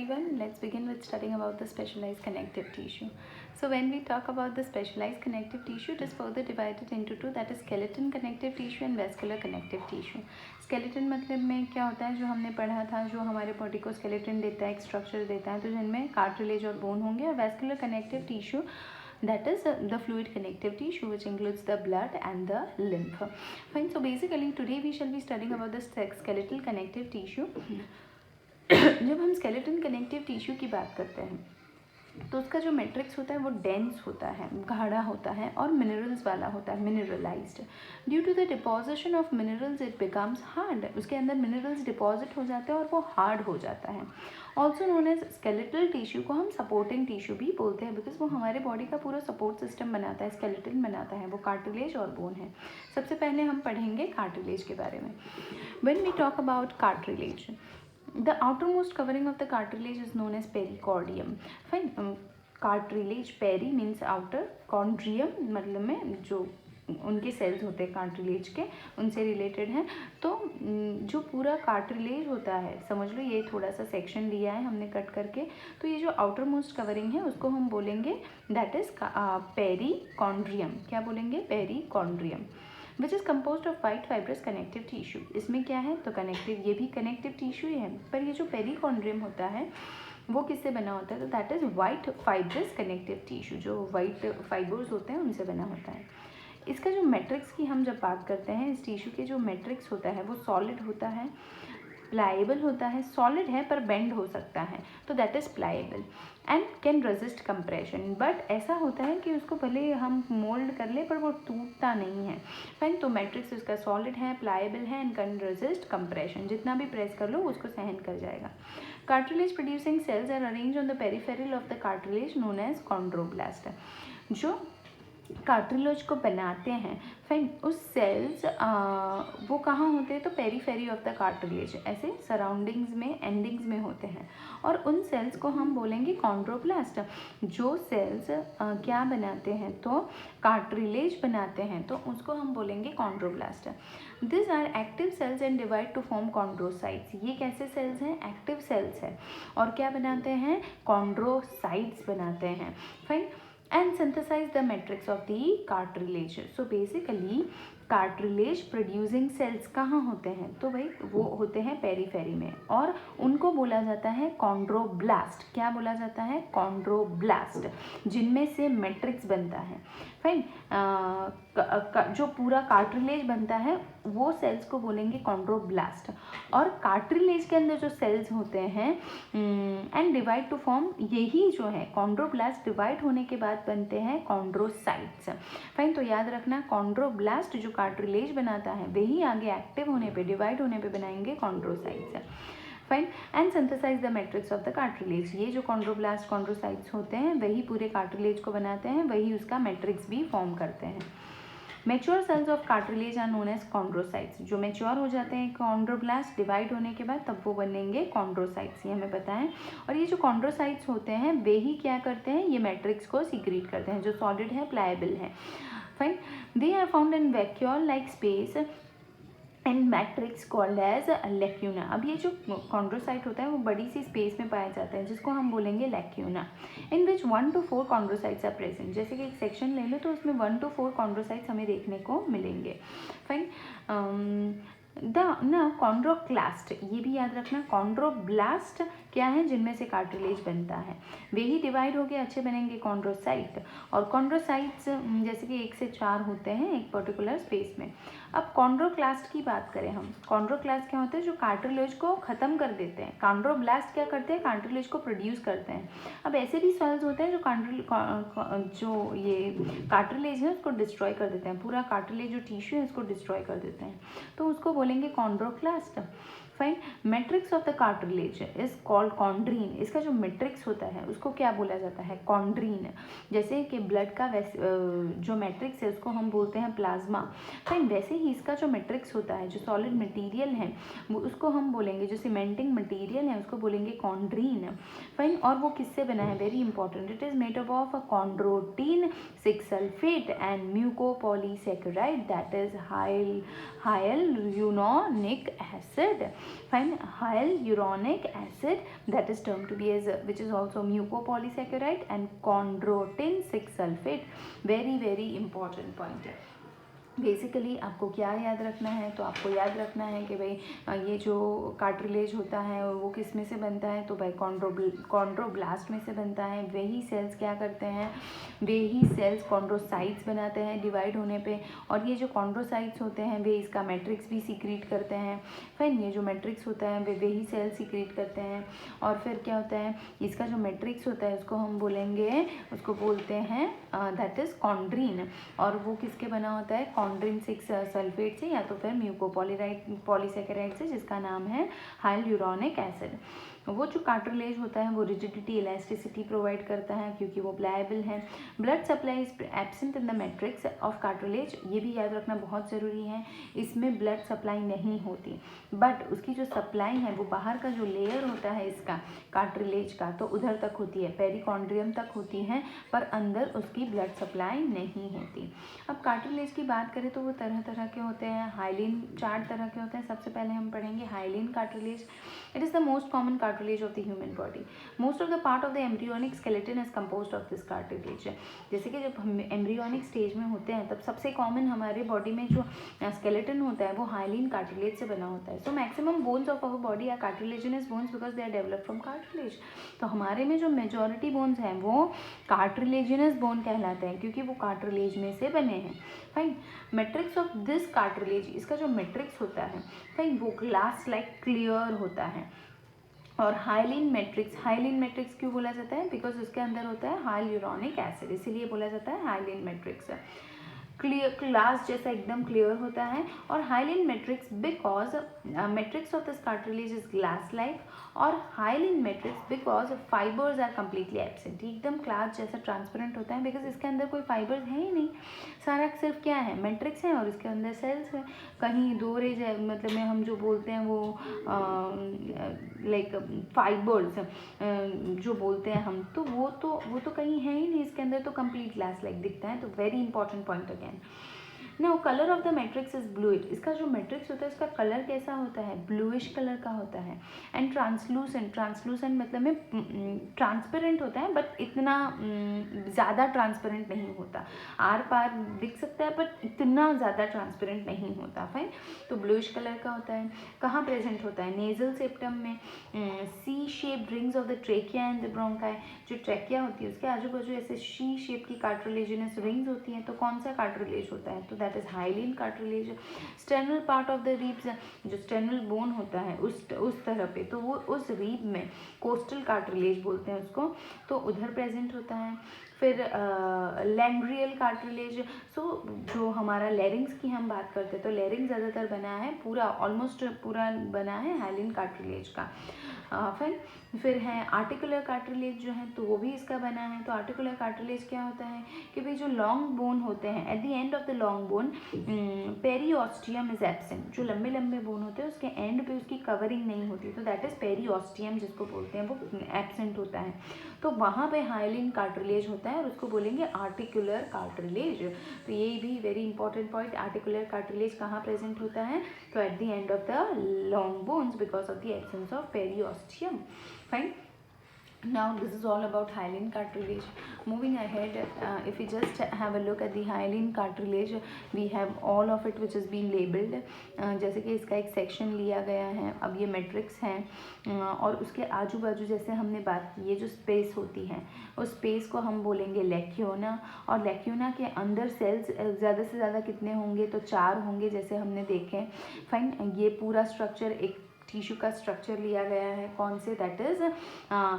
everyone. Let's begin with studying about the specialized connective tissue. So when we talk about the specialized connective tissue, it is further divided into two, that is skeleton connective tissue and vascular connective tissue. Skeleton मतलब में क्या होता है, जो हमने पढ़ा था, जो हमारे बॉडी को skeleton देता है, एक स्ट्रक्चर देता है, तो जिनमें कार्टिलेज और बोन होंगे. और vascular connective tissue, that is the fluid connective tissue, which includes the blood and the lymph. Fine. So basically today we shall be studying about the skeletal connective tissue. जब हम skeleton connective tissue की बात करते हैं तो उसका जो matrix होता है वो डेंस होता है, गाढ़ा होता है और मिनरल्स वाला होता है, mineralised. Due to the deposition of minerals it becomes hard. उसके अंदर मिनरल्स डिपॉजिट हो जाते हैं और वो हार्ड हो जाता है. Also known as skeletal tissue को हम सपोर्टिंग टिश्यू भी बोलते हैं, बिकॉज वो हमारे बॉडी का पूरा सपोर्ट सिस्टम बनाता है, स्केलेटन बनाता है. वो कार्टिलेज और बोन है. सबसे पहले हम पढ़ेंगे कार्टिलेज के बारे में. When we talk about cartilage, the outermost covering of the cartilage is known as pericardium. Fine. Cartilage, peri means outer, chondrium मतलब में जो उनके सेल्स होते हैं कार्टिलेज के, उनसे रिलेटेड हैं. तो जो पूरा कार्टिलेज होता है, समझ लो ये थोड़ा सा सेक्शन लिया है हमने कट करके, तो ये जो आउटर मोस्ट कवरिंग है उसको हम बोलेंगे दैट इज पेरिकॉन्ड्रियम. क्या बोलेंगे? Perichondrium. Which is compose of white fibrous connective tissue. इसमें क्या है? तो कनेक्टिव, ये भी कनेक्टिव टिश्यू ही है, पर ये जो पेरिकॉन्ड्रियम होता है वो किससे बना होता है? तो that is white fibrous connective tissue. जो वाइट फाइबर्स होते हैं उनसे बना होता है. इसका जो मैट्रिक्स की हम जब बात करते हैं, इस टिश्यू के जो मैट्रिक्स होता है वो सॉलिड होता है, प्लाएबल होता है. सॉलिड है पर बेंड हो सकता है, तो that is pliable and can resist compression. But ऐसा होता है कि उसको भले हम मोल्ड कर ले पर वो टूटता नहीं है. फाइन. तो मैट्रिक्स उसका सॉलिड है, प्लाएबल है एंड कैन रेजिस्ट कंप्रेशन. जितना भी प्रेस कर लो उसको सहन कर जाएगा. Cartilage producing cells are arrange on the peripheral of the cartilage known as chondroblast. जो कार्टिलेज को बनाते हैं, फाइन, उस सेल्स वो कहाँ होते हैं? तो पेरीफेरी ऑफ द कार्टिलेज, ऐसे सराउंडिंग्स में, एंडिंग्स में होते हैं. और उन सेल्स को हम बोलेंगे कॉन्ड्रोब्लास्ट. जो सेल्स क्या बनाते हैं? तो कार्टिलेज बनाते हैं, तो उसको हम बोलेंगे chondroblast. This are active cells and divide to form chondrocytes. ये कैसे सेल्स हैं? एक्टिव सेल्स है और क्या बनाते हैं? कॉन्ड्रोसाइट्स बनाते हैं. Fine. And synthesize the matrix of the cartilage. So basically cartilage producing sales कहाँ होते हैं? तो भाई वो होते हैं पेरीफेरी में और उनको बोला जाता है कॉन्ड्रोब्लास्ट. क्या बोला जाता है? कॉन्ड्रोब्लास्ट, जिनमें से मैट्रिक्स बनता है. फाइन. जो पूरा कार्टिलेज बनता है वो सेल्स को बोलेंगे कॉन्ड्रोब्लास्ट. और कार्टिलेज के अंदर जो सेल्स होते हैं एंड डिवाइड टू फॉर्म, यही जो है कॉन्ड्रोब्लास्ट डिवाइड होने के बाद बनते हैं कॉन्ड्रोसाइट्स. फाइन. तो याद रखना, कॉन्ड्रोब्लास्ट जो कार्टिलेज बनाता है वही आगे एक्टिव होने पे, डिवाइड होने पे बनाएंगे chondrocytes. Fine. And synthesise the matrix of the cartilage. ये जो कॉन्ड्रोब्लास्ट, कॉन्ड्रोसाइट्स होते हैं वही पूरे कार्टिलेज को बनाते हैं, वही उसका मैट्रिक्स भी फॉर्म करते हैं. Mature cells of cartilage are known as chondrocytes. जो मैच्योर हो जाते हैं कॉन्ड्रोब्लास्ट डिवाइड होने के बाद, तब वो बनेंगे कॉन्ड्रोसाइट्स. ये हमें पता है. और ये जो कॉन्ड्रोसाइट्स होते हैं वे ही क्या करते हैं? ये मैट्रिक्स को सीक्रेट करते हैं, जो सॉलिड है, प्लाएबल है. Fine. They are found in vacuole like space and matrix called as lacuna. अब ये जो कॉन्ड्रोसाइट होता है वो बड़ी सी स्पेस में पाया जाता है, जिसको हम बोलेंगे lacuna. In which 1 to 4 chondrocytes are present. जैसे कि एक सेक्शन ले लो तो उसमें 1 to 4 कॉन्ड्रोसाइट्स हमें देखने को मिलेंगे. फाइन. कॉन्ड्रोक्लास्ट, ये भी याद रखना. कॉन्ड्रोब्लास्ट क्या है? जिनमें से कार्टिलेज बनता है, वे ही डिवाइड हो गए, अच्छे बनेंगे कॉन्ड्रोसाइट. और कॉन्ड्रोसाइट्स जैसे कि 1 से 4 होते हैं एक पर्टिकुलर स्पेस में. अब कॉन्ड्रोक्लास्ट की बात करें हम, कॉन्ड्रोक्लास्ट क्या होते हैं? जो कार्टिलेज को ख़त्म कर देते हैं. कॉन्ड्रोब्लास्ट क्या करते हैं? कार्टिलेज को प्रोड्यूस करते हैं. अब ऐसे भी सेल्स होते हैं जो ये कार्टिलेज है उसको डिस्ट्रॉय कर देते हैं. पूरा कार्टिलेज जो टिश्यू है उसको डिस्ट्रॉय कर देते हैं, तो उसको बोलेंगे chondroclast. Fine. Matrix of the cartilage is called chondrin. इसका जो मैट्रिक्स होता है उसको क्या बोला जाता है? कॉन्ड्रीन. जैसे कि ब्लड का जो मैट्रिक्स है उसको हम बोलते हैं प्लाज्मा. फाइन. वैसे ही इसका जो मैट्रिक्स होता है, जो सॉलिड मटेरियल है, वो उसको हम बोलेंगे, जो सीमेंटिंग मटेरियल है उसको बोलेंगे कॉन्ड्रीन. फाइन. और वो किससे बना है? Very important. It is made up of chondroitin 6 sulphate and mucopolysaccharide that is hyaluronic acid. Fine. Hyaluronic acid, that is termed to be as which is also mucopolysaccharide, and chondroitin 6 sulfate. very important point है. Basically आपको क्या याद रखना है, तो आपको याद रखना है कि भाई ये जो कार्टिलेज होता है वो किस में से बनता है, तो भाई कॉन्ड्रोब्लास्ट में से बनता है. वही सेल्स क्या करते हैं, वही सेल्स कॉन्ड्रोसाइट्स बनाते हैं डिवाइड होने पे, और ये जो कॉन्ड्रोसाइट्स होते हैं वे इसका मैट्रिक्स भी सीक्रेट करते हैं. फाइन. ये जो मैट्रिक्स होता है वे वही सेल सीक्रेट करते हैं. और फिर क्या होता है, इसका जो मैट्रिक्स होता है उसको हम बोलेंगे, उसको बोलते हैं दैट इज कॉन्ड्रीन. और वो किसके बना होता है, कॉन्ड्रीन 6 सल्फेट से या तो फिर म्यूकोपॉलीसैकेराइड से, जिसका नाम है हाइलुरोनिक एसिड. वो जो कार्टिलेज होता है वो रिजिडिटी इलास्टिसिटी प्रोवाइड करता है क्योंकि वो प्लायबल है. Blood supply is absent in the matrix of cartilage. ये भी याद रखना बहुत ज़रूरी है, इसमें ब्लड सप्लाई नहीं होती, बट उसकी जो सप्लाई है वो बाहर का जो लेयर होता है इसका कार्टिलेज का, तो उधर तक होती है, पेरिकॉन्ड्रियम तक होती है, पर अंदर उसकी ब्लड सप्लाई नहीं होती. अब कार्टिलेज की बात करें तो वो तरह तरह के होते हैं. हाइलिन 4 तरह के होते हैं. सबसे पहले हम पढ़ेंगे hyaline cartilage. It is the most common cartilage of the human body. Most of the part of the embryonic skeleton is composed of this cartilage. जैसे कि जब हम एम्ब्रियोनिक स्टेज में होते हैं तब सबसे कॉमन हमारे बॉडी में जो स्केलेटन होता है वो हाइलिन कार्टिलेज से बना होता है. So maximum bones of our body are cartilaginous bones because they are developed from cartilage. तो हमारे में जो मेजॉरिटी बोन्स हैं वो कार्टिलेजिनस बोन कहलाते हैं क्योंकि वो कार्टिलेज में से बने हैं. Fine. Matrix of this cartilage, इसका जो मैट्रिक्स होता है फाइन, वो ग्लास लाइक क्लियर होता है. और हाइलिन मैट्रिक्स क्यों बोला जाता है, बिकॉज उसके अंदर होता है हाइलुरोनिक एसिड, इसीलिए बोला जाता है हाइलिन मैट्रिक्स. क्लियर, ग्लास जैसा एकदम क्लियर होता है. और hyaline matrix because matrix of this cartilage is glass like, और hyaline matrix because fibres are completely absent. एकदम ग्लास जैसा ट्रांसपेरेंट होता है बिकॉज इसके अंदर कोई फाइबर्स है ही नहीं, सारा सिर्फ क्या है, मैट्रिक्स है और इसके अंदर सेल्स है. कहीं दो रेज है, मतलब में हम जो बोलते हैं वो लाइक फाइबर्स जो बोलते हैं हम, तो वो तो कहीं है ही नहीं, इसके अंदर तो कंप्लीट ग्लास लाइक दिखता है. तो very important point again. Now colour of the matrix is bluish. इसका जो मैट्रिक्स होता है इसका कलर कैसा होता है, ब्लूइश कलर का होता है. एंड ट्रांसलूसेंट मतलब में ट्रांसपेरेंट होता है, बट इतना ज़्यादा ट्रांसपेरेंट नहीं होता. आर पार दिख सकता है बट इतना ज़्यादा ट्रांसपेरेंट नहीं होता. फाइन. तो ब्लूइश कलर का होता है. कहाँ प्रेजेंट होता है, नेजल सेप्टम में, C shape rings of the trachea and the bronchi. जो ट्रेकिया होती है उसके आजू बाजू ऐसे सी शेप की कार्टिलेजिनस रिंग्स होती हैं. तो कौन सा कार्टिलेज होता है, तो that is hyaline cartilage. Sternal part of the ribs, जो स्टेर्नल बोन होता है उस तरह पे, तो वो उस रीब में कोस्टल कार्टिलेज बोलते हैं उसको, तो उधर प्रेजेंट होता है. फिर लैंग्रियल कार्टिलेज. सो जो हमारा लैरिंग्स की हम बात करते हैं तो लैरिंग्स ज़्यादातर बना है, पूरा ऑलमोस्ट पूरा बना है हाइलिन कार्टिलेज का. फिर है आर्टिकुलर कार्टिलेज जो है, तो वो भी इसका बना है. तो आर्टिकुलर कार्टिलेज क्या होता है कि भाई जो लॉन्ग बोन होते हैं, at the end of the long bone periosteum is absent. जो लंबे लंबे बोन होते हैं उसके एंड पे उसकी कवरिंग नहीं होती, तो दैट इज पेरियोस्टियम जिसको बोलते हैं, वो एब्सेंट होता है. तो वहाँ पे हाइलिन कार्टिलेज होता है और उसको बोलेंगे आर्टिकुलर कार्टिलेज. तो ये भी very important point. Articular cartilage कहाँ प्रेजेंट होता है, तो at the end of the long bones because of the absence of periosteum. Fine. Now this is all about hyaline cartilage. Moving ahead, if we just have a look at the hyaline cartilage, we have all of it which is being labeled. जैसे कि इसका एक section लिया गया है. अब ये matrix हैं और उसके आजू बाजू जैसे हमने बात की, ये जो स्पेस होती है उस स्पेस को हम बोलेंगे लैक्यूना. और लैक्यूना के अंदर सेल्स ज़्यादा से ज़्यादा कितने होंगे, तो 4 होंगे जैसे हमने देखे. फाइन. ये पूरा स्ट्रक्चर एक टिश्यू का स्ट्रक्चर लिया गया है, कौन से, दैट इज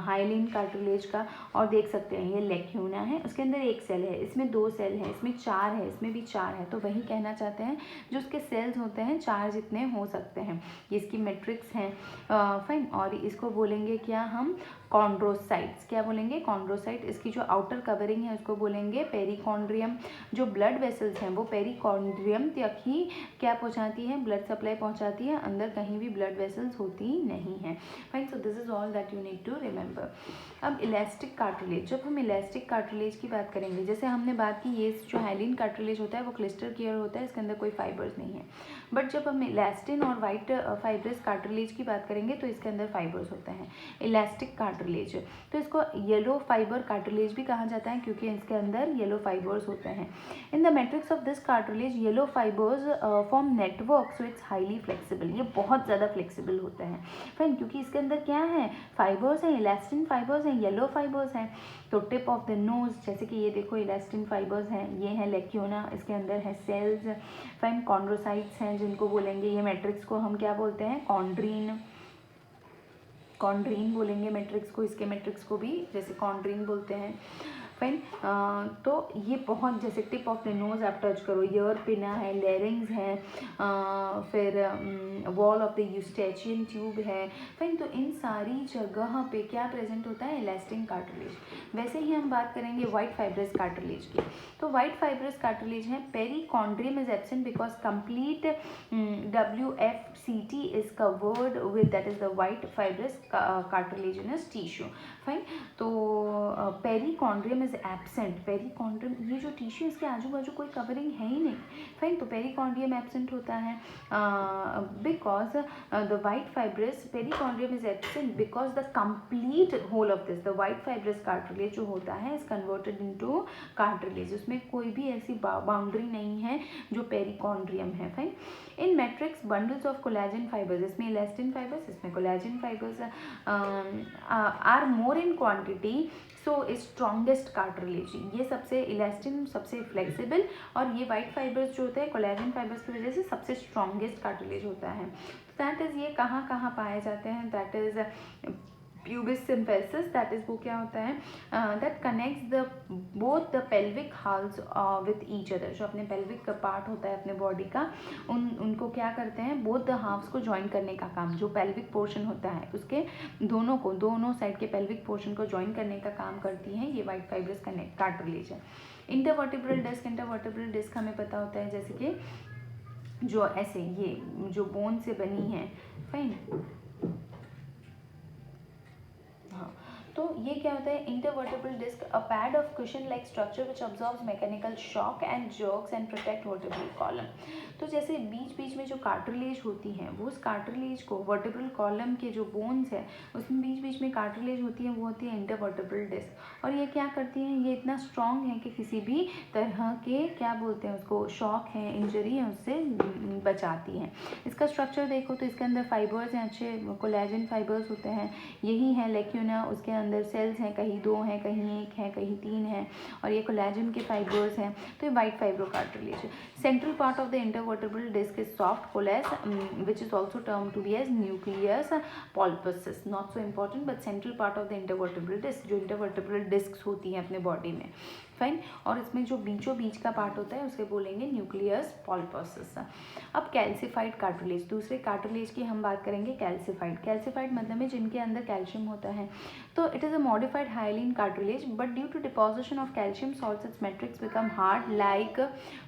हाइलिन कार्टिलेज का. और देख सकते हैं ये लैक्यूना है, उसके अंदर एक सेल है, इसमें 2 सेल है, इसमें 4 है, इसमें भी 4 है. तो वही कहना चाहते हैं जो उसके सेल्स होते हैं 4 जितने हो सकते हैं. ये इसकी मैट्रिक्स हैं. फाइन. और इसको बोलेंगे क्या हम, कॉन्ड्रोसाइट्स, क्या बोलेंगे, कॉन्ड्रोसाइट। इसकी जो आउटर कवरिंग है उसको बोलेंगे पेरिकॉन्ड्रियम। जो ब्लड वेसल्स हैं वो पेरिकॉन्ड्रियम तक ही क्या पहुंचाती है, ब्लड सप्लाई पहुंचाती है, अंदर कहीं भी ब्लड वेसल्स होती नहीं है। Fine, so this is all that you need to remember. अब इलास्टिक कार्टिलेज, जब हम इलास्टिक कार्टिलेज की बात करेंगे, जैसे हमने बात की ये जो हाइलिन कार्टिलेज होता है वो क्लिस्टर कीयर होता है, इसके अंदर कोई फाइबर्स नहीं है। बट जब हम इलास्टिन और वाइट फाइब्रस कार्टिलेज की बात करेंगे तो इसके अंदर फाइबर्स होते हैं। इलास्टिक कार्टिलेज, तो इसको येलो फाइबर कार्टिलेज भी कहा जाता है क्योंकि इसके अंदर येलो फाइबर्स होते हैं। In the matrix of this cartilage yellow fibres form network, so it's highly flexible, ये बहुत ज़्यादा फ्लेक्सिबल होता है। फाइन, क्योंकि इसके अंदर क्या है, फाइबर्स हैं, इलास्टिन फाइबर्स हैं, येलो फाइबर्स हैं। तो टिप ऑफ द नोज, जैसे कि ये देखो इलास्टिन फाइबर्स हैं, ये है लेक्यूना, इसके अंदर है सेल्स। फाइन, कॉन्ड्रोसाइट्स हैं जिनको बोलेंगे, ये मैट्रिक्स को हम क्या बोलते हैं, कॉन्ड्रीन, कॉन्ड्रीन बोलेंगे मैट्रिक्स को, इसके मैट्रिक्स को भी जैसे कॉन्ड्रीन बोलते हैं। फाइन, तो ये बहुत, जैसे टिप ऑफ द नोज आप टच करो, ईयर पिना है, लेरिंग्स है, फिर wall of the Eustachian tube है। फाइन, तो इन सारी जगह पे क्या प्रेजेंट होता है, इलास्टिक कार्टिलेज। वैसे ही हम बात करेंगे वाइट फाइब्रस कार्टिलेज की, तो वाइट फाइब्रस कार्टिलेज है, perichondrium is absent because complete WFCT is covered with, that is the white fibrous cartilaginous tissue. Fine, तो पेरिकॉन्ड्रियम इज एब्सेंट, पेरिकॉन्ड्रियम ये जो टिश्यू इसके आजू बाजू कोई कवरिंग है ही नहीं। फाइन, तो पेरिकॉन्ड्रियम एब्सेंट होता है because the white fibrous, perichondrium is absent because the complete whole of this, the white fibrous cartilage जो होता है इज कन्वर्टेड इनटू कार्टिलेज, उसमें कोई भी ऐसी बाउंड्री नहीं है जो पेरिकॉन्ड्रियम है। Fine, in matrix bundles of collagen fibres, इसमें इलास्टिन फाइबर्स, इसमें collagen fibres are more in quantity, so strongest cartilage, ये सबसे इलास्टिन सबसे फ्लेक्सिबल और ये वाइट फाइबर्स जो होते हैं कोलेजन फाइबर्स की वजह से सबसे स्ट्रॉन्गेस्ट कार्टिलेज होता है। दैट इज़ ये कहाँ कहाँ पाए जाते हैं, that is pubis symphysis, that is वो क्या होता है, that connects the both the pelvic halves with each other, जो अपने पेल्विक का पार्ट होता है अपने बॉडी का, उनको क्या करते हैं, बोथ द हाफ्स को ज्वाइन करने का काम, जो पेल्विक पोर्शन होता है उसके दोनों साइड के पेल्विक पोर्शन को ज्वाइन करने का काम करती है ये वाइट फाइब्रस कार्टिलेज है। इंटरवर्टिब्रल डिस्क, इंटरवर्टिब्रल डिस्क हमें पता होता है जैसे कि जो ऐसे ये जो बोन से बनी है। फाइन, हाँ, तो ये क्या होता है, intervertebral disc, a pad of cushion like structure which absorbs mechanical shock and jerks and protect vertebral column. तो जैसे बीच बीच में जो कार्टिलेज होती हैं वो उस कार्टिलेज को, वर्टिब्रल कॉलम के जो बोन्स है उसमें बीच बीच में कार्टिलेज होती है, वो होती है इंटरवर्टिब्रल डिस्क। और ये क्या करती हैं, ये इतना स्ट्रॉन्ग है कि किसी भी तरह के क्या बोलते हैं उसको, शॉक है, इंजरी है, उससे बचाती हैं। इसका स्ट्रक्चर देखो तो इसके अंदर फाइबर्स हैं, अच्छे कोलेजन फाइबर्स होते हैं, यही है लेक्यूना, उसके अंदर सेल्स हैं, कहीं 2 हैं, कहीं 1 है, कहीं 3 हैं, और ये कोलेजन के फाइबर्स हैं। तो ये वाइट फाइब्रो कार्टिलेज है। Central part of the intervertebral disc is soft callus which is also term to be as nucleus pulposus, not so important but central part of the intervertebral disc, जो intervertebral disc होती हैं अपने body में। Fine, और इसमें जो बीचों बीच का पार्ट होता है उसे बोलेंगे न्यूक्लियस पॉल्पसिस। अब कैल्सिफाइड कार्टिलेज, दूसरे कार्टिलेज की हम बात करेंगे, कैल्सिफाइड। कैल्सिफाइड मतलब है जिनके अंदर कैल्शियम होता है। तो it is a modified hyaline cartilage but due to deposition of calcium salts its matrix become hard like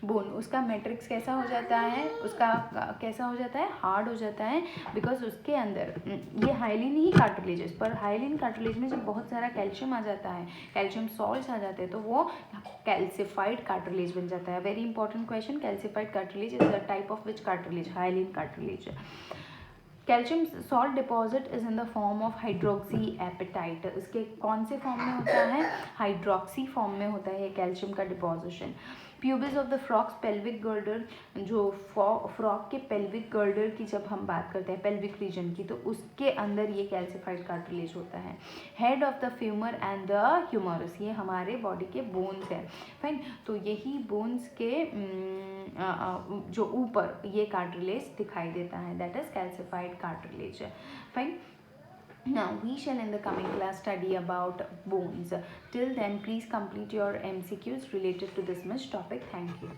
bone. उसका मैट्रिक्स कैसा हो जाता है, उसका कैसा हो जाता है, हार्ड हो जाता है, बिकॉज उसके अंदर ये हाइलिन ही कार्टिलेज, पर हाइलिन कार्टिलेज में जब बहुत सारा कैल्शियम आ जाता है, कैल्शियम सॉल्ट्स आ जाते हैं, तो वो कैल्सिफाइड कार्टिलेज बन जाता है। Very important question, calcified cartilage is the type of which cartilage, hyaline cartilage. Calcium salt deposit is in the form of hydroxy apatite, इसके कौन से फॉर्म में होता है, हाइड्रोक्सी फॉर्म में होता है ये कैल्शियम का deposition. Pubis of the frogs pelvic girdle, जो फ्रॉक के पेल्विक गर्डर की जब हम बात करते हैं पेल्विक रीजन की, तो उसके अंदर ये कैल्सिफाइड कार्टिलेज होता है। Head of the femur and the humerus, ये हमारे बॉडी के बोन्स हैं। फाइन, तो यही बोन्स के जो ऊपर ये कार्टिलेज दिखाई देता है, that is calcified cartilage. Fine. Now we shall in the coming class study about bones. Till then please complete your MCQs related to this much topic. Thank you.